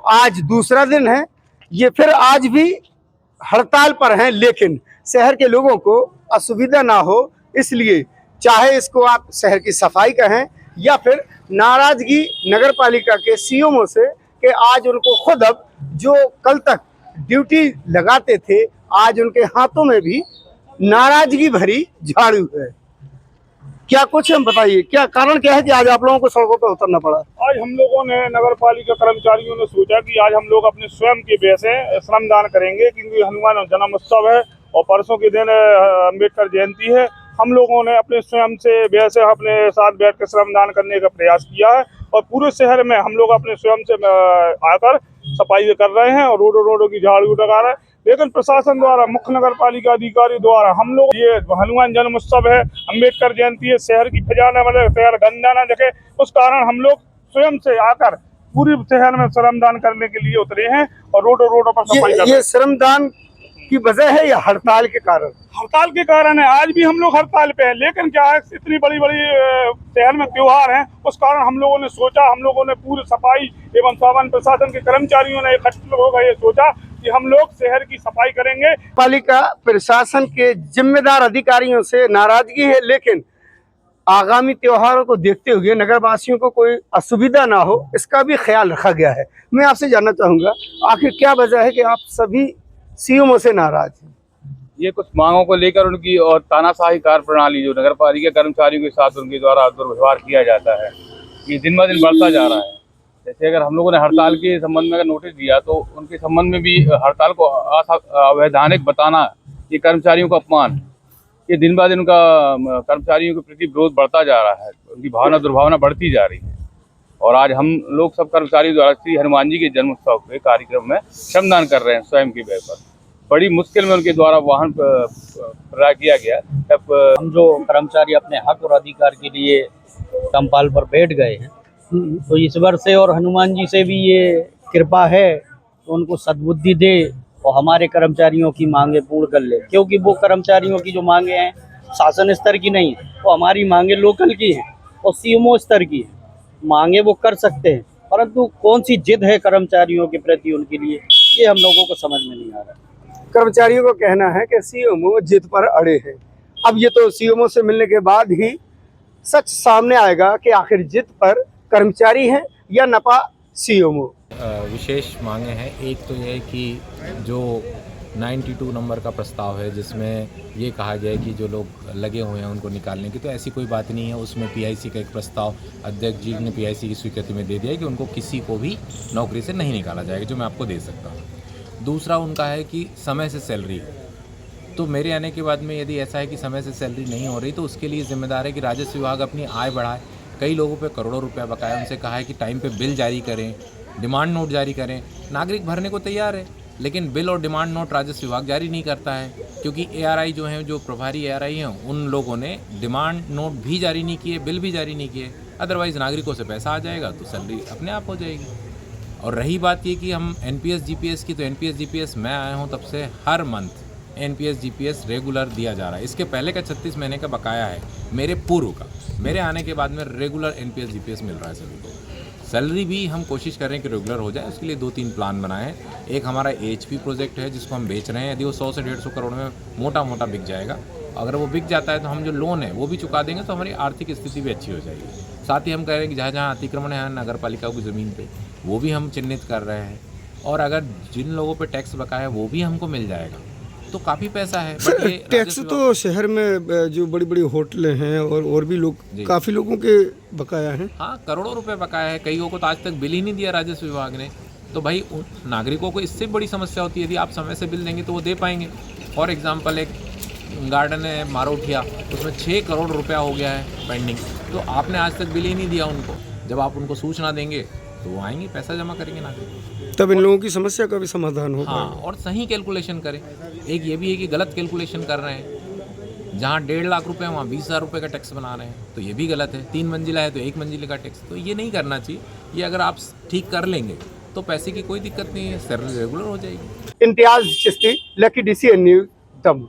आज दूसरा दिन है, ये फिर आज भी हड़ताल पर हैं, लेकिन शहर के लोगों को असुविधा ना हो इसलिए, चाहे इसको आप शहर की सफाई कहें या फिर नाराजगी नगर पालिका के सीएमओ से कि आज उनको खुद अब जो कल तक ड्यूटी लगाते थे, आज उनके हाथों में भी नाराजगी भरी झाड़ू है। क्या कुछ हम बताइए, क्या कारण क्या है कि आज आप लोगों को सड़कों पर उतरना पड़ा? आज हम लोगों ने नगर पालिका कर्मचारियों ने सोचा कि आज हम लोग अपने स्वयं के व्यय से श्रमदान करेंगे, क्योंकि हनुमान जन्म उत्सव है और परसों के दिन अम्बेडकर जयंती है। हम लोगों ने अपने स्वयं से व्यय से अपने साथ बैठ कर श्रमदान करने का प्रयास किया है और पूरे शहर में हम लोग अपने स्वयं से आकर सफाई कर रहे हैं और रोडों की झाड़ू लगा रहे हैं। लेकिन प्रशासन द्वारा, मुख्य नगर पालिका अधिकारी द्वारा हम लोग ये हनुमान जन्म उत्सव है, अम्बेडकर जयंती है, शहर की खजाना वाले शहर गंदा न दिखे, उस कारण हम लोग स्वयं से आकर पूरी शहर में श्रमदान करने के लिए उतरे हैं और रोडों पर सफाई कर रहे हैं। ये श्रमदान की वजह है या हड़ताल के कारण? हड़ताल के कारण है। आज भी हम लोग हड़ताल पे हैं, लेकिन क्या है, इतनी बड़ी शहर में त्योहार है, उस कारण हम लोगों ने सोचा, हम लोगों ने पूरी सफाई एवं सावन प्रशासन के कर्मचारियों ने इकट्ठे होकर ये सोचा कि हम लोग शहर की सफाई करेंगे। पालिका प्रशासन के जिम्मेदार अधिकारियों से नाराजगी है, लेकिन आगामी त्योहारों को देखते हुए नगरवासियों को कोई असुविधा ना हो इसका भी ख्याल रखा गया है। मैं आपसे जानना चाहूँगा, आखिर क्या वजह है कि आप सभी सीएमओ से नाराज हैं? ये कुछ मांगों को लेकर उनकी और तानाशाही कार्य प्रणाली जो नगर पालिका कर्मचारियों के साथ उनके द्वारा दुर्व्यवहार किया जाता है, ये दिन ब दिन बढ़ता जा रहा है। जैसे अगर हम लोगों ने हड़ताल के संबंध में अगर नोटिस दिया तो उनके संबंध में भी हड़ताल को अवैधानिक बताना, ये कर्मचारियों का अपमान, ये दिन ब दिन उनका कर्मचारियों के प्रति विरोध बढ़ता जा रहा है, उनकी भावना दुर्भावना बढ़ती जा रही है। और आज हम लोग सब कर्मचारियों द्वारा श्री हनुमान जी के जन्मोत्सव के कार्यक्रम में श्रमदान कर रहे हैं स्वयं के व्यय पर। बड़ी मुश्किल में उनके द्वारा वाहन प्रदान किया गया। तब हम जो कर्मचारी अपने हक और अधिकार के लिए टम्पाल पर बैठ गए हैं, तो ईश्वर से और हनुमान जी से भी ये कृपा है तो उनको सद्बुद्धि दे और हमारे कर्मचारियों की मांगे पूर्ण कर ले, क्योंकि वो कर्मचारियों की जो मांगे हैं शासन स्तर की नहीं है, वो हमारी मांगे लोकल की हैं और सीएमओ स्तर की है। मांगे वो कर सकते हैं, परंतु कौन सी जिद है कर्मचारियों के प्रति उनके लिए, ये हम लोगों को समझ में नहीं आ रहा। कर्मचारियों को कहना है कि सीएमओ जिद पर अड़े हैं। अब ये तो सीएमओ से मिलने के बाद ही सच सामने आएगा कि आखिर जिद पर कर्मचारी हैं या नपा सीएमओ। विशेष मांगे हैं। एक तो यह है कि जो 92 नंबर का प्रस्ताव है जिसमें ये कहा गया है कि जो लोग लगे हुए हैं उनको निकालने की, तो ऐसी कोई बात नहीं है। उसमें पीआईसी का एक प्रस्ताव अध्यक्ष जी ने पीआईसी की स्वीकृति में दे दिया है कि उनको किसी को भी नौकरी से नहीं निकाला जाएगा, जो मैं आपको दे सकता हूँ। दूसरा उनका है कि समय से सैलरी, तो मेरे आने के बाद में यदि ऐसा है कि समय से सैलरी नहीं हो रही तो उसके लिए जिम्मेदार है कि राजस्व विभाग अपनी आय बढ़ाए। कई लोगों पे करोड़ों रुपया बकाया, उनसे कहा है कि टाइम पे बिल जारी करें, डिमांड नोट जारी करें। नागरिक भरने को तैयार है, लेकिन बिल और डिमांड नोट राजस्व विभाग जारी नहीं करता है, क्योंकि एआरआई जो हैं, जो प्रभारी एआरआई हैं, उन लोगों ने डिमांड नोट भी जारी नहीं किए, बिल भी जारी नहीं किए। अदरवाइज़ नागरिकों से पैसा आ जाएगा तो सैलरी अपने आप हो जाएगी। और रही बात ये कि हम एनपीएस जीपीएस की, तो एनपीएस जीपीएस मैं आया हूँ तब से हर मंथ एनपीएस जीपीएस रेगुलर दिया जा रहा है। इसके पहले का 36 महीने का बकाया है मेरे पूर्व का, मेरे आने के बाद में रेगुलर एनपीएस जीपीएस मिल रहा है सभी को। सैलरी भी हम कोशिश कर रहे हैं कि रेगुलर हो जाए, उसके लिए 2-3 प्लान बनाए हैं। एक हमारा एचपी प्रोजेक्ट है जिसको हम बेच रहे हैं, यदि वो 100 से 150 करोड़ में मोटा बिक जाएगा, अगर वो बिक जाता है तो हम जो लोन है वो भी चुका देंगे, तो हमारी आर्थिक स्थिति भी अच्छी हो जाएगी। साथ ही हम कह रहे हैं कि जहाँ जहाँ अतिक्रमण है नगर पालिका की ज़मीन पे, वो भी हम चिन्हित कर रहे हैं, और अगर जिन लोगों पे टैक्स बकाया है वो भी हमको मिल जाएगा, तो काफ़ी पैसा है। बट ये टैक्स तो शहर में जो बड़ी बड़ी होटलें हैं और भी लोग, काफ़ी लोगों के बकाया हैं। हाँ, करोड़ों रुपए बकाया है, कईयों को तो आज तक बिल ही नहीं दिया राजस्व विभाग ने। तो भाई नागरिकों को इससे बड़ी समस्या होती है, यदि आप समय से बिल देंगे तो वो दे पाएंगे। फॉर एग्जाम्पल एक गार्डन है मारोठिया, उसमें 6 करोड़ रुपया हो गया है पेंडिंग, तो आपने आज तक बिल ही नहीं दिया उनको। जब आप उनको सूचना देंगे तो वो आएंगे, पैसा जमा करेंगे नागरिक, तब इन लोगों की समस्या का भी समाधान होगा। हाँ, और सही कैलकुलेशन करें। एक ये भी है कि गलत कैलकुलेशन कर रहे हैं, जहाँ 1.5 लाख रुपए वहाँ 20,000 रुपये का टैक्स बना रहे हैं, तो ये भी गलत है। 3 मंजिला है तो 1 मंजिले का टैक्स, तो ये नहीं करना चाहिए। ये अगर आप ठीक कर लेंगे तो पैसे की कोई दिक्कत नहीं है, सैलरी रेगुलर हो जाएगी। Imtiaz Chishti, lucky DCN news, दम।